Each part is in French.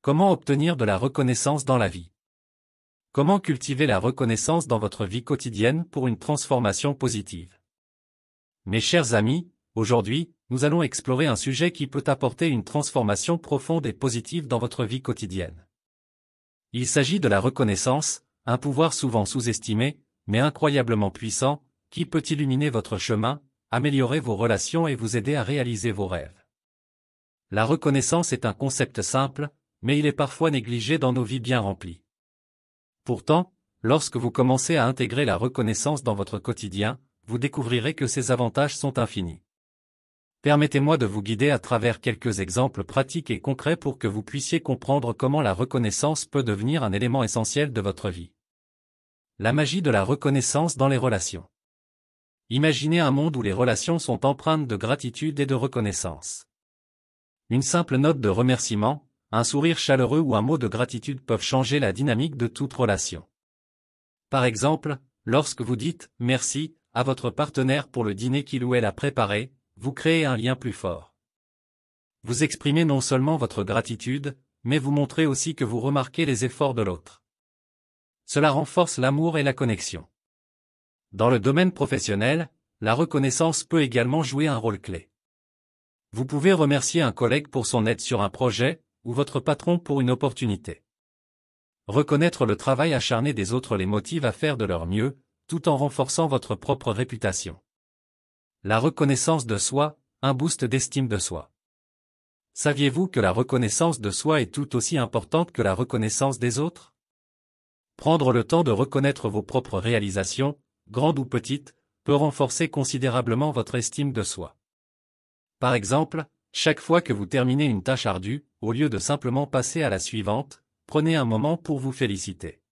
Comment obtenir de la reconnaissance dans la vie? Comment cultiver la reconnaissance dans votre vie quotidienne pour une transformation positive? Mes chers amis, aujourd'hui, nous allons explorer un sujet qui peut apporter une transformation profonde et positive dans votre vie quotidienne. Il s'agit de la reconnaissance, un pouvoir souvent sous-estimé, mais incroyablement puissant, qui peut illuminer votre chemin, améliorer vos relations et vous aider à réaliser vos rêves. La reconnaissance est un concept simple, mais il est parfois négligé dans nos vies bien remplies. Pourtant, lorsque vous commencez à intégrer la reconnaissance dans votre quotidien, vous découvrirez que ses avantages sont infinis. Permettez-moi de vous guider à travers quelques exemples pratiques et concrets pour que vous puissiez comprendre comment la reconnaissance peut devenir un élément essentiel de votre vie. La magie de la reconnaissance dans les relations. Imaginez un monde où les relations sont empreintes de gratitude et de reconnaissance. Une simple note de remerciement, un sourire chaleureux ou un mot de gratitude peuvent changer la dynamique de toute relation. Par exemple, lorsque vous dites « merci » à votre partenaire pour le dîner qu'il ou elle a préparé, vous créez un lien plus fort. Vous exprimez non seulement votre gratitude, mais vous montrez aussi que vous remarquez les efforts de l'autre. Cela renforce l'amour et la connexion. Dans le domaine professionnel, la reconnaissance peut également jouer un rôle clé. Vous pouvez remercier un collègue pour son aide sur un projet, ou votre patron pour une opportunité. Reconnaître le travail acharné des autres les motive à faire de leur mieux, tout en renforçant votre propre réputation. La reconnaissance de soi, un boost d'estime de soi. Saviez-vous que la reconnaissance de soi est tout aussi importante que la reconnaissance des autres? Prendre le temps de reconnaître vos propres réalisations, grandes ou petites, peut renforcer considérablement votre estime de soi. Par exemple, chaque fois que vous terminez une tâche ardue, au lieu de simplement passer à la suivante, prenez un moment pour vous féliciter.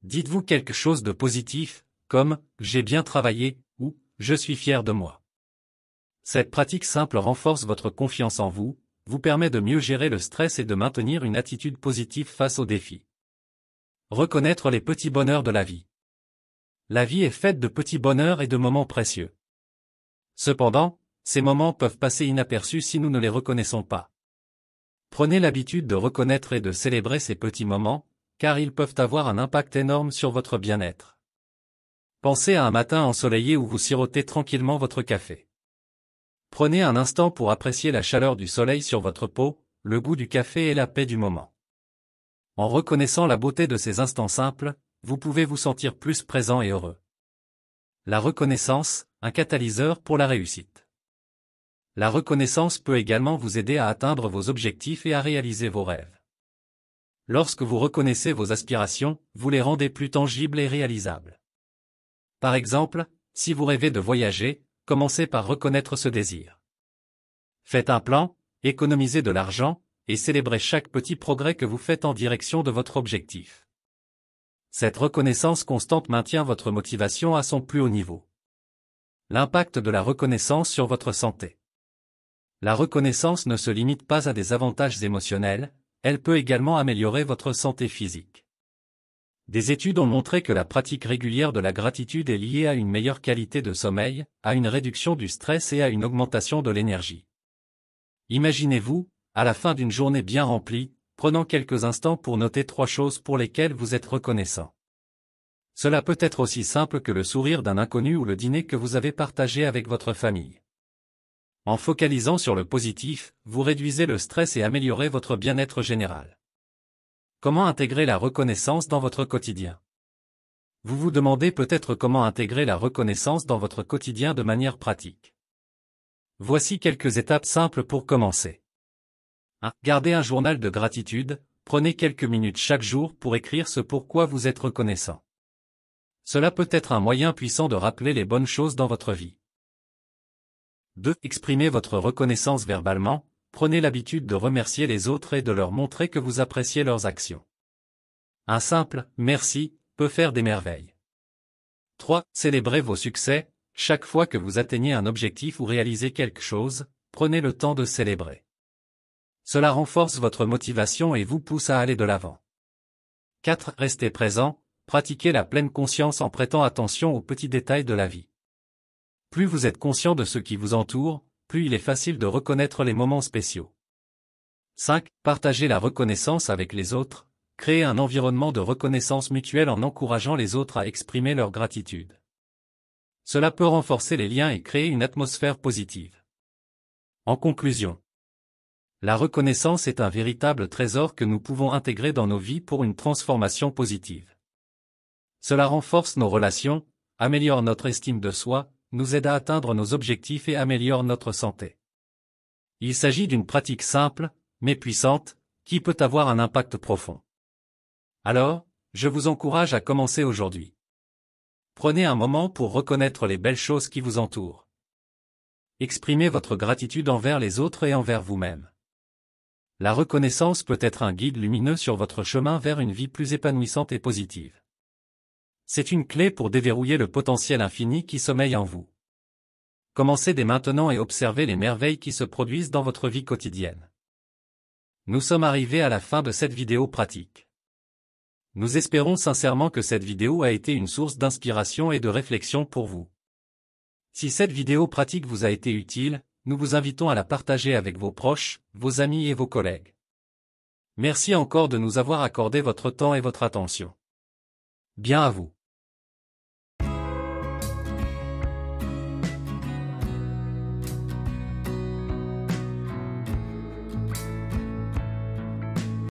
Dites-vous quelque chose de positif, comme « j'ai bien travaillé » ou « je suis fier de moi ». Cette pratique simple renforce votre confiance en vous, vous permet de mieux gérer le stress et de maintenir une attitude positive face aux défis. Reconnaître les petits bonheurs de la vie. La vie est faite de petits bonheurs et de moments précieux. Cependant, ces moments peuvent passer inaperçus si nous ne les reconnaissons pas. Prenez l'habitude de reconnaître et de célébrer ces petits moments, car ils peuvent avoir un impact énorme sur votre bien-être. Pensez à un matin ensoleillé où vous sirotez tranquillement votre café. Prenez un instant pour apprécier la chaleur du soleil sur votre peau, le goût du café et la paix du moment. En reconnaissant la beauté de ces instants simples, vous pouvez vous sentir plus présent et heureux. La reconnaissance, un catalyseur pour la réussite. La reconnaissance peut également vous aider à atteindre vos objectifs et à réaliser vos rêves. Lorsque vous reconnaissez vos aspirations, vous les rendez plus tangibles et réalisables. Par exemple, si vous rêvez de voyager, commencez par reconnaître ce désir. Faites un plan, économisez de l'argent, et célébrez chaque petit progrès que vous faites en direction de votre objectif. Cette reconnaissance constante maintient votre motivation à son plus haut niveau. L'impact de la reconnaissance sur votre santé. La reconnaissance ne se limite pas à des avantages émotionnels, elle peut également améliorer votre santé physique. Des études ont montré que la pratique régulière de la gratitude est liée à une meilleure qualité de sommeil, à une réduction du stress et à une augmentation de l'énergie. Imaginez-vous, à la fin d'une journée bien remplie, prenant quelques instants pour noter 3 choses pour lesquelles vous êtes reconnaissant. Cela peut être aussi simple que le sourire d'un inconnu ou le dîner que vous avez partagé avec votre famille. En focalisant sur le positif, vous réduisez le stress et améliorez votre bien-être général. Comment intégrer la reconnaissance dans votre quotidien? Vous vous demandez peut-être comment intégrer la reconnaissance dans votre quotidien de manière pratique. Voici quelques étapes simples pour commencer. 1. Gardez un journal de gratitude, prenez quelques minutes chaque jour pour écrire ce pourquoi vous êtes reconnaissant. Cela peut être un moyen puissant de rappeler les bonnes choses dans votre vie. 2. Exprimez votre reconnaissance verbalement, prenez l'habitude de remercier les autres et de leur montrer que vous appréciez leurs actions. Un simple « merci » peut faire des merveilles. 3. Célébrez vos succès, chaque fois que vous atteignez un objectif ou réalisez quelque chose, prenez le temps de célébrer. Cela renforce votre motivation et vous pousse à aller de l'avant. 4. Restez présent, pratiquez la pleine conscience en prêtant attention aux petits détails de la vie. Plus vous êtes conscient de ce qui vous entoure, plus il est facile de reconnaître les moments spéciaux. 5. Partager la reconnaissance avec les autres. Créer un environnement de reconnaissance mutuelle en encourageant les autres à exprimer leur gratitude. Cela peut renforcer les liens et créer une atmosphère positive. En conclusion, la reconnaissance est un véritable trésor que nous pouvons intégrer dans nos vies pour une transformation positive. Cela renforce nos relations, améliore notre estime de soi, nous aide à atteindre nos objectifs et améliore notre santé. Il s'agit d'une pratique simple, mais puissante, qui peut avoir un impact profond. Alors, je vous encourage à commencer aujourd'hui. Prenez un moment pour reconnaître les belles choses qui vous entourent. Exprimez votre gratitude envers les autres et envers vous-même. La reconnaissance peut être un guide lumineux sur votre chemin vers une vie plus épanouissante et positive. C'est une clé pour déverrouiller le potentiel infini qui sommeille en vous. Commencez dès maintenant et observez les merveilles qui se produisent dans votre vie quotidienne. Nous sommes arrivés à la fin de cette vidéo pratique. Nous espérons sincèrement que cette vidéo a été une source d'inspiration et de réflexion pour vous. Si cette vidéo pratique vous a été utile, nous vous invitons à la partager avec vos proches, vos amis et vos collègues. Merci encore de nous avoir accordé votre temps et votre attention. Bien à vous.